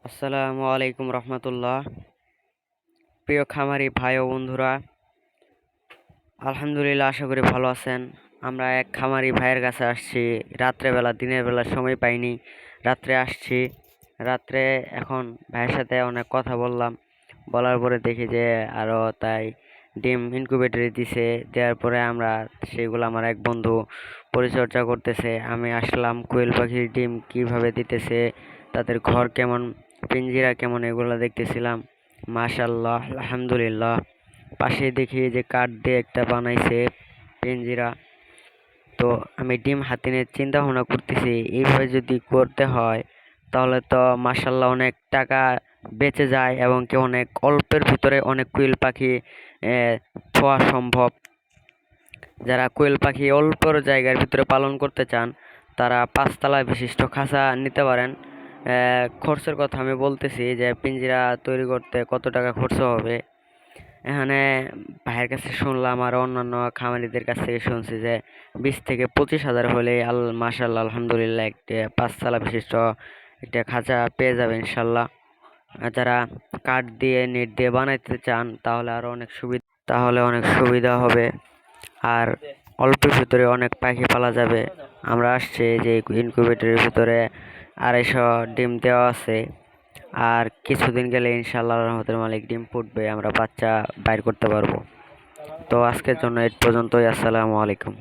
আসসালামু আলাইকুম রহমতুল্লাহ। প্রিয় খামারি ভাই ও বন্ধুরা, আলহামদুলিল্লাহ, আশা করি ভালো আছেন। আমরা এক খামারি ভাইয়ের কাছে আসছি রাত্রেবেলা, দিনের বেলা সময় পাইনি, রাত্রে আসছি। রাত্রে এখন ভাইয়ের সাথে অনেক কথা বললাম, বলার পরে দেখি যে আরও তাই ডিম ইনকিউবেটরে দিছে। দেওয়ার পরে আমরা সেগুলো আমার এক বন্ধু পরিচর্যা করতেছে। আমি আসলাম কোয়েল পাখির ডিম কিভাবে দিতেছে, তাদের ঘর কেমন, পিঞ্জিরা কেমন, এগুলো দেখতেছিলাম। মাশাল্লাহ, আলহামদুলিল্লাহ। পাশে দেখি যে কাঠ দিয়ে একটা বানাইছে পিঞ্জিরা। তো আমি ডিম হাতে নিয়ে চিন্তা ভাবনা করতেছি, এইভাবে যদি করতে হয় তাহলে তো মাশাল্লাহ অনেক টাকা বেঁচে যায়, এবং কি অনেক অল্পের ভিতরে অনেক কোয়েল পাখি পাওয়া সম্ভব। যারা কোয়েল পাখি অল্প জায়গার ভিতরে পালন করতে চান তারা 5 তলা বিশিষ্ট খাঁচা নিতে পারেন। খরচের কথা আমি বলতেছি যে পিঞ্জিরা তৈরি করতে কত টাকা খরচ হবে। এখানে ভাইয়ের কাছে শুনলাম আর অন্যান্য খামারিদের কাছ থেকে শুনছি যে 20 থেকে 25 হাজার হলে মাশাল্লাহ আলহামদুলিল্লাহ একটা 5 তলা বিশিষ্ট একটা খাঁচা পেয়ে যাবে ইনশাল্লাহ। আর যারা কাঠ দিয়ে নেট দিয়ে বানাইতে চান তাহলে অনেক সুবিধা হবে, আর অল্পের ভিতরে অনেক পাখি পালা যাবে। আমরা আসছে যে ইনকিউবেটরের ভিতরে 250 ডিম দেওয়া আছে, আর কিছুদিন গেলে ইনশাআল্লাহ রহমতের মালিক ডিম ফুটবে, আমরা বাচ্চা বাইর করতে পারবো। তো আজকের জন্য এই পর্যন্তই। আসসালামু আলাইকুম।